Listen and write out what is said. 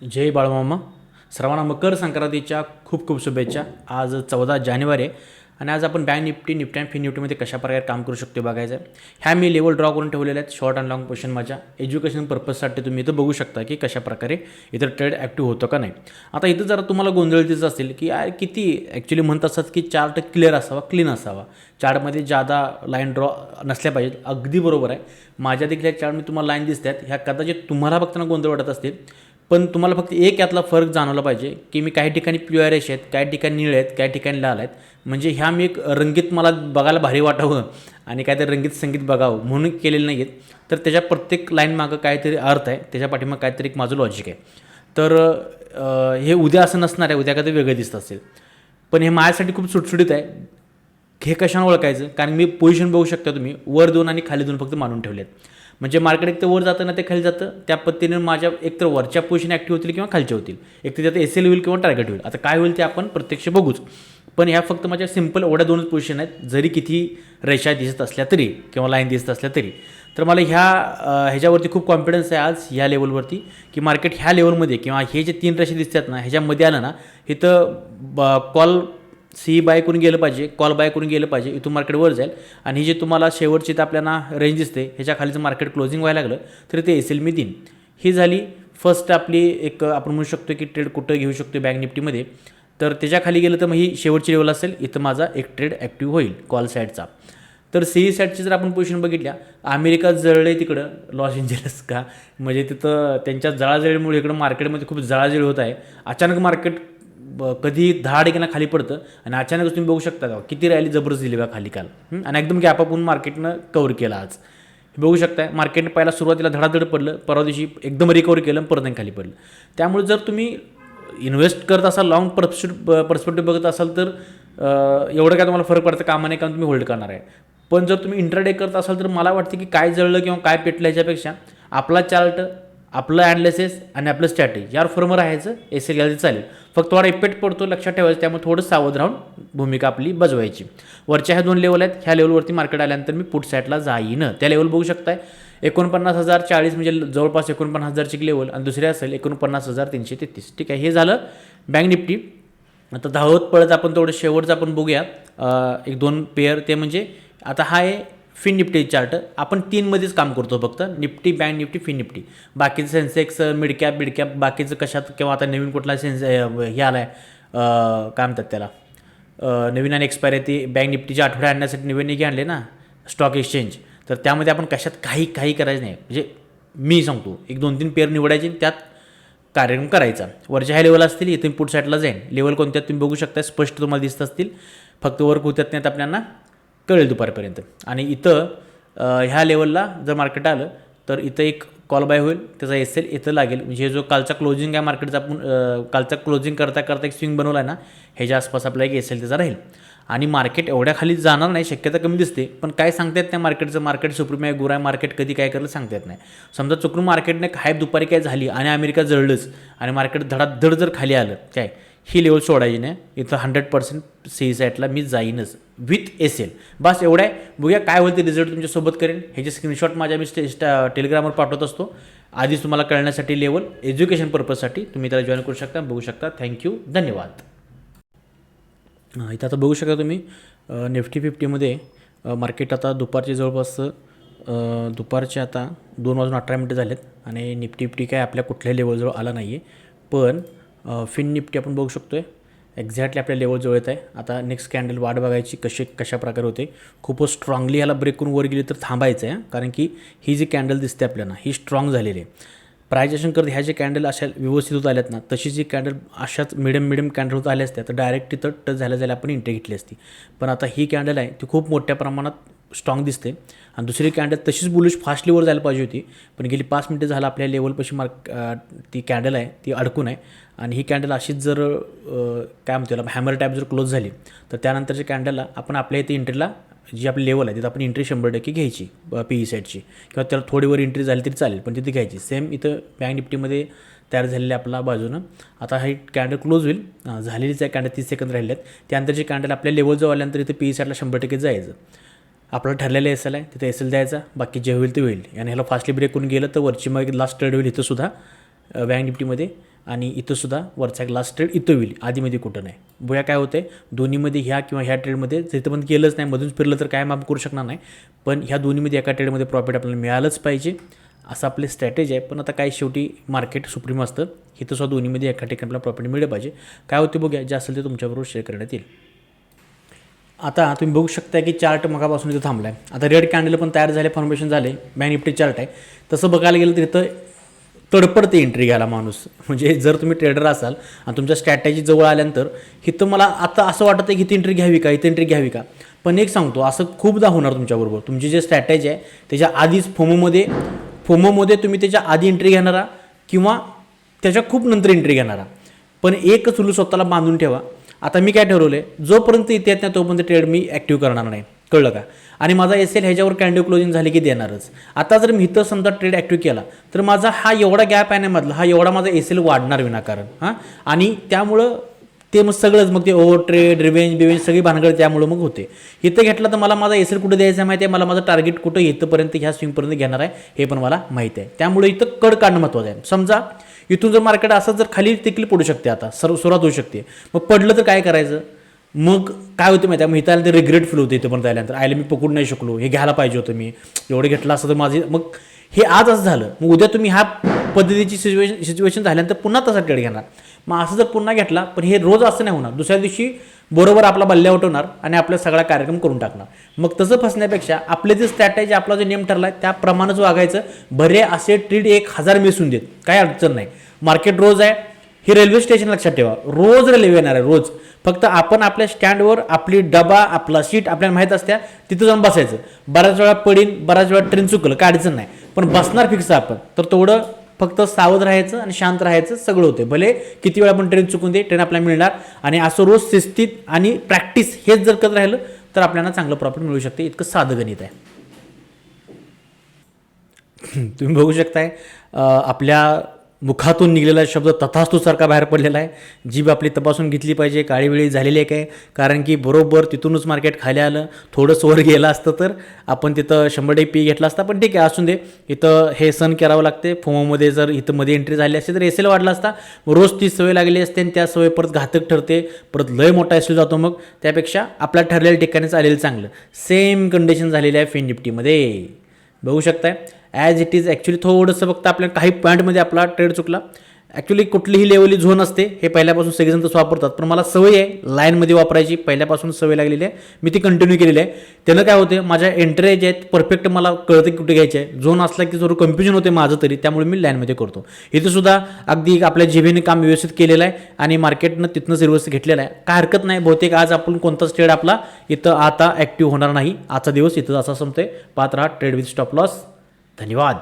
जय बाळमामा. सर्वांना मकर संक्रांतीच्या खूप खूप शुभेच्छा. आज 14 जानेवारी आहे आणि आज आपण bank nifty, nifty and fin निफ्टीमध्ये कशाप्रकारे काम करू शकतो बघायचं आहे. ह्या मी लेवल ड्रॉ करून ठेवलेल्या आहेत शॉर्ट अँड लॉंग पोझिशन माझ्या एज्युकेशन पर्पजसाठी. तुम्ही इथं बघू शकता की कशाप्रकारे इथं ट्रेड ॲक्टिव्ह होतं का नाही. आता इथं जरा तुम्हाला गोंधळ दिसत असेल की यार किती ॲक्च्युली म्हणत असतात की चार्ट क्लिअर असावा, क्लीन असावा, चार्टमध्ये जादा लाईन ड्रॉ नसल्या पाहिजेत. अगदी बरोबर आहे. माझ्या देखील या चार्ट मी तुम्हाला लाईन दिसतात, ह्या कदाचित तुम्हाला बघताना गोंधळ वाटत असतील, पण तुम्हाला फक्त एक यातला फरक जाणवला पाहिजे की मी काही ठिकाणी पिवळ्या रेष आहेत, काही ठिकाणी निळे आहेत, काही ठिकाणी लाल आहेत. म्हणजे ह्या मी एक रंगीत मला बघायला भारी वाटावं आणि काहीतरी रंगीत संगीत बघावं म्हणून केलेलं नाही आहेत. तर त्याच्या प्रत्येक लाईन मागं काहीतरी अर्थ आहे, त्याच्या पाठीमागं काहीतरी एक माझं लॉजिक आहे. तर हे उद्या असं नसणार आहे, उद्या काहीतरी वेगळं दिसत असेल, पण हे माझ्यासाठी खूप सुटसुटीत आहे. हे कशानं ओळखायचं, कारण मी पोझिशन बघू शकता तुम्ही, वर दोन आणि खाली दोन फक्त मानून ठेवले आहेत. म्हणजे मार्केट एक तर वर जातं ना ते खाली जातं, त्या पद्धतीने माझ्या एकतर वरच्या पोझिशन ॲक्टिव्ह होतील किंवा खालच्या होतील. एक तर त्यात एस एल होईल किंवा टार्गेट होईल. आता काय होईल ते आपण प्रत्यक्ष बघूच, पण ह्या फक्त माझ्या सिंपल एवढ्या दोनच पोझिशन आहेत, जरी किती रेषा दिसत असल्या तरी किंवा लाईन दिसत असल्या तरी. तर मला ह्याच्यावरती खूप कॉन्फिडन्स आहे आज ह्या लेवलवरती, की मार्केट ह्या लेवलमध्ये किंवा हे जे 3 रेषा दिसतात ना ह्याच्यामध्ये आलं ना, इथं कॉल सी बाय करून गेलं पाहिजे, कॉल बाय करून गेलं पाहिजे, इथून मार्केट वर जाईल. आणि ही जे तुम्हाला शेवटची तर आपल्याला रेंज दिसते ह्याच्या खालीचं मार्केट क्लोजिंग व्हायला लागलं तर ते एस एल मी देईन. ही झाली फर्स्ट आपली एक आपण म्हणू शकतो की ट्रेड कुठं घेऊ शकतो बँक निफ्टीमध्ये. तर त्याच्या खाली गेलं तर मग ही शेवटची लेवल असेल, इथं माझा एक ट्रेड ॲक्टिव्ह होईल कॉल साईडचा. तर सी साईडची जर आपण पोझिशन बघितल्या, अमेरिका जळले तिकडं लॉस एंजेलस का, म्हणजे तिथं त्यांच्या जळाजळीमुळे इकडं मार्केटमध्ये खूप जळाजळी होत आहे. अचानक मार्केट कधी 10 खाली पडतं आणि अचानकच तुम्ही बघू शकता का किती रॅली जबरदस्त दिली बघा खाली काल. आणि एकदम गॅप अप होऊन मार्केटनं कव्हर केलं आज. बघू शकताय मार्केटनं पहिला सुरुवातीला धडाधड पडलं, परवा दिवशी एकदम रिकवर केलं, परत खाली पडलं. त्यामुळे जर तुम्ही इन्व्हेस्ट करत असाल, लॉंग पर्स्पेक्टिव्ह बघत असाल तर एवढं काय तुम्हाला फरक पडतं कामा नाही, कारण तुम्ही होल्ड करणार आहे. पण जर तुम्ही इंट्राडे करत असाल तर मला वाटतं की काय जळलं किंवा काय पेटलं ह्याच्यापेक्षा आपला चार्ट, आपलं ॲनालिसिस आणि आपलं स्ट्रॅटेजी यावर फर्म राहायचं, एस एल घ्यायला चालेल. फक्त थोडा इफेक्ट पडतो लक्षात ठेवायचं, त्यामुळे थोडं सावध राहून भूमिका आपली बजवायची. वरच्या ह्या 2 लेवल आहेत, ह्या लेवलवरती मार्केट आल्यानंतर मी पुट साईडला जाईन. त्या लेवल बघू शकताय 49,040 म्हणजे जवळपास 49,000ची लेवल, आणि दुसरी असेल 49,333. ठीक आहे, हे झालं बँक निफ्टी. आता धावत पळत आपण थोडं शेवटचं आपण बघूया 1-2 पेअर. ते म्हणजे आता हा आहे फिन निफ्टी चार्ट. आपण 3मध्येच काम करतो फक्त, nifty, bank nifty, fin nifty. बाकीचं सेन्सेक्स, मिड कॅप बाकीचं कशात, किंवा आता नवीन कुठला हे आला आहे काय म्हणतात त्याला, नवीन आणि एक्सपायर आहे ती बँक निफ्टीच्या आठवड्या आणण्यासाठी नवीन आणले ना स्टॉक एक्सचेंज. तर त्यामध्ये आपण कशात काही करायचं नाही. म्हणजे मी सांगतो 1-2-3 पेअर निवडायचे, त्यात कार्यक्रम करायचा. वरच्या ह्या लेवल असतील, इथून पुढ साईडला जाईल. लेवल कोणत्यात तुम्ही बघू शकता, स्पष्ट तुम्हाला दिसत असतील. फक्त वर होत्यात नाहीत आपल्याला कळेल दुपारपर्यंत. आणि इथं ह्या लेवलला जर मार्केट आलं तर इथं एक कॉल बाय होईल, त्याचा एस एल इथं लागेल. म्हणजे जो कालचा क्लोजिंग आहे मार्केटचा, आपण कालचा क्लोजिंग करता एक स्विंग बनवला आहे ना, ह्याच्या आसपास आपला एक एस एल त्याचा राहील. आणि मार्केट एवढ्या खाली जाणार नाही, शक्यता कमी दिसते, पण काय सांगता येत नाही मार्केटचं. मार्केट सुप्रीम आहे, गुर आहे, मार्केट कधी काय करलं सांगता येत नाही. समजा चुकून मार्केटने हायप दुपारी काय झाली आणि अमेरिका जळलंच आणि मार्केट धडाधड जर खाली आलं, काय ही लेवल सोडायची नाही. इथं 100% सी साईडला मी जाईनच विथ एस एल. बस एवढं आहे. बघूया काय होईल ते रिझल्ट तुमच्यासोबत करेन. ह्याचे स्क्रीनशॉट माझ्या मी टेलिग्रामवर पाठवत असतो आधीच तुम्हाला कळण्यासाठी. लेवल एज्युकेशन पर्पजसाठी तुम्ही त्याला जॉईन करू शकता, बघू शकता. थँक्यू, धन्यवाद. इथं आता बघू शकता तुम्ही निफ्टी 50मध्ये मार्केट आता दुपारचे जवळपास दुपारचे आता 2:18 झालेत आणि निफ्टी काय आपल्या कुठल्याही लेवलजवळ आला नाही आहे. पण फिन निफ्टी आपण बघू शकतो आहे एक्झॅक्टली आपल्या लेवलजवळ येत आहे. आता नेक्स्ट कॅन्डल वाट बघायची कशा प्रकारे होते. खूपच स्ट्रॉंगली ह्याला ब्रेक करून वर गेली तर थांबायचं आहे, कारण की ही जी कॅन्डल दिसते आपल्याला ही स्ट्रॉंग झालेली आहे. प्रायजेशन करत ह्या जे कॅन्डल अशा व्यवस्थित होत आल्यात ना, तशी जी कॅन्डल अशाच मिडियम कॅन्डल होत आल्या असत्या तर डायरेक्ट तिथं टच झाल्या आपण एंट्री घेतली असती. पण आता ही कॅन्डल आहे ती खूप मोठ्या प्रमाणात स्ट्रॉंग दिसते. आणि दुसरी कॅन्डल तशीच बुलिश फास्टली वर जायला पाहिजे होती, पण गेली 5 मिनिटं झालं आपल्या लेवलपाशी ती कॅन्डल आहे ती अडकून आहे. आणि ही कॅन्डल अशीच जर काय म्हणतो त्याला हॅमर टाईप जर क्लोज झाली तर त्यानंतरच्या कॅन्डलला आपण आपल्या इथे एंट्रीला जी आपली लेवल आहे तिथं आपण एंट्री 100% घ्यायची पी ई साईडची, किंवा त्याला थोडीवर एंट्री झाली तरी चालेल, पण तिथे घ्यायची. सेम इथं बँक निफ्टीमध्ये तयार झालेल्या आपला बाजूनं. आता ही कॅन्डल क्लोज होईल, झालेलीच आहे कॅन्डल, 30 सेकंद राहिल्यात. त्यानंतरची कॅन्डल आपल्या लेवलजवळ आल्यानंतर इथं पी ई साईडला 100% जायचं. आपलं ठरलेलं एस एल आहे तिथे एस एल द्यायचा, बाकी जे होईल ते होईल. आणि ह्याला फास्टली ब्रेक करून गेलं तर वरची मग लास्ट ट्रेड होईल इथं सुद्धा बँक निफ्टीमध्ये. आणि इथंसुद्धा वरचा एक लास्ट ट्रेड इथं होईल, आधीमध्ये कुठं नाही. बघूया काय होते दोन्हीमध्ये, ह्या किंवा ह्या ट्रेडमध्ये. जिथं पण केलंच नाही, मधून फिरलं तर काय माफ करू शकणार नाही, पण ह्या दोन्हीमध्ये एका ट्रेडमध्ये प्रॉफिट आपल्याला मिळालंच पाहिजे असं आपले स्ट्रॅटेजी आहे. पण आता काय शेवटी मार्केट सुप्रीम असतं, इथं सुद्धा दोन्हीमध्ये एका ठिकाणी आपल्याला प्रॉफिट मिळलं पाहिजे. काय होते बघूया, जे असेल ते तुमच्याबरोबर शेअर करण्यात येईल. आता तुम्ही बघू शकता की चार्ट मगापासून इथं थांबला आहे. आता रेड कॅन्डल पण तयार झाले, फॉर्मेशन झाले, बँक निफ्टी चार्ट आहे. तसं बघायला गेलं तर इथं तडपडते एंट्री घ्यायला माणूस. म्हणजे जर तुम्ही ट्रेडर असाल आणि तुमच्या स्ट्रॅटेजी जवळ आल्यानंतर इथं मला आता असं वाटतं की इथं एंट्री घ्यावी का, इथं एंट्री घ्यावी का. पण एक सांगतो, असं खूपदा होणार तुमच्याबरोबर. तुमची जे स्ट्रॅटेजी आहे त्याच्या आधीच फोमोमध्ये तुम्ही त्याच्या आधी एंट्री घेणारा किंवा त्याच्या खूप नंतर एंट्री घेणारा. पण एकच रूल स्वतःला बांधून ठेवा. आता मी काय ठरवलं आहे, जोपर्यंत इथे येत नाही तोपर्यंत ट्रेड मी ॲक्टिव्ह करणार नाही, कळलं का. आणि माझा एल ह्याच्यावर कॅन्डल क्लोजिंग झाली की देणारच. आता जर मी इथं समजा ट्रेड ॲक्टिव्ह केला तर माझा हा एवढा गॅप आहे ना मधला, हा एवढा माझा एल वाढणार विनाकारण. हां, आणि त्यामुळं ते मग सगळंच मग ते ओव्हर ट्रेड रिवेंज सगळी भानगड त्यामुळं मग होते. इथं घेतलं तर मला माझा एल कुठं द्यायचं माहिती आहे, मला माझं टार्गेट कुठं इथंपर्यंत ह्या स्विंगपर्यंत घेणार आहे हे पण मला माहिती आहे. त्यामुळे इथं कड काढणं महत्त्वाचं आहे. समजा इथून जर मार्केट असं जर खाली देखील पडू शकते, आता सुरुवात होऊ शकते, मग पडलं तर काय करायचं. मग काय होतं माहिती आहे, मग इथं आलं तर रिग्रेट फील होते. इथं पण आल्यानंतर आयला मी पकडून नाही शकलो, हे घ्यायला पाहिजे होतं, मी एवढं घेतलं असतं तर माझी. मग हे आज असं झालं, मग उद्या तुम्ही ह्या पद्धतीची सिच्युएशन झाल्यानंतर पुन्हा तसा ट्रेड घेणार. मग असं जर पुन्हा घेतला, पण हे रोज असं नाही होणार. दुसऱ्या दिवशी बरोबर आपला बल्ल्या उठवणार आणि आपला सगळा कार्यक्रम करून टाकणार. मग तसं फसण्यापेक्षा आपले जे स्ट्रॅटेजी, आपला जो नेम ठरला आहे त्याप्रमाणेच वागायचं. बरे असे ट्रेड 1000 मिसून देत, काय अडचण नाही. मार्केट रोज आहे, हे रेल्वे स्टेशन लक्षात ठेवा, रोज रेल्वे येणार आहे रोज. फक्त आपण आपल्या स्टँडवर आपली डबा, आपला सीट आपल्याला माहीत असत्या, तिथं जाऊन बसायचं. बऱ्याच वेळा पडीन, बऱ्याच वेळा ट्रेन चुकलं, काय अडचण नाही, पण बसणार फिक्स आपण. तर तेवढं फक्त सावध राहायचं आणि शांत राहायचं, सगळं होते. भले किती वेळा आपण ट्रेन चुकून दे, ट्रेन आपल्याला मिळणार. आणि असं रोज शिस्तीत आणि प्रॅक्टिस हेच जर करत राहिलं तर आपल्याला चांगलं प्रॉफिट मिळू शकते. इतकं साधं गणित आहे. तुम्ही बघू शकताय आपल्या मुखातून निघलेला शब्द तथास्तूसारखा बाहेर पडलेला आहे. जीभ आपली तपासून घेतली पाहिजे, काळीवेळी झालेली आहे काय. कारण की बरोबर तिथूनच मार्केट खाली आलं. थोडंसं वर गेलं असतं तर आपण तिथं 100 पी घेतला असता, पण ठीक आहे असून दे. इथं हे सण करावं लागते. फोमोमध्ये जर इथं मध्ये एंट्री झाली असते तर एल वाढला असता. रोज ती सवय लागली असते आणि त्या सवय परत घातक ठरते, परत लय मोठा एल जातो. मग त्यापेक्षा आपल्या ठरलेल्या ठिकाणीच आलेलं चांगलं. सेम कंडिशन झालेली आहे फिन निफ्टीमध्ये, बघू शकताय. ॲज इट इज ॲक्च्युली थोडंसं फक्त आपल्या काही पॉईंटमध्ये आपला ट्रेड चुकला. ॲक्च्युली कुठलीही लेवली झोन असते, हे पहिल्यापासून सगळेजण तसं वापरतात, पण मला सवय आहे लाईनमध्ये वापरायची, पहिल्यापासून सवय लागलेली आहे, मी ती कंटिन्यू केलेली आहे. त्यानं काय होते, माझ्या एंट्री जे आहेत परफेक्ट मला कळतं की कुठे घ्यायचे आहे. झोन असला की थोडं कन्फ्युजन होते माझं तरी, त्यामुळे मी लाईनमध्ये करतो. इथं सुद्धा अगदी आपल्या जिभेने काम व्यवस्थित केलेलं आहे आणि मार्केटनं तिथनंच रिव्हर्स घेतलेलं आहे. काय हरकत नाही. बहुतेक आज आपण कोणताच ट्रेड आपला इथं आता ॲक्टिव्ह होणार नाही. आजचा दिवस इथं असा संपतोय. पाहत राहा ट्रेड विथ स्टॉप लॉस. धन्यवाद.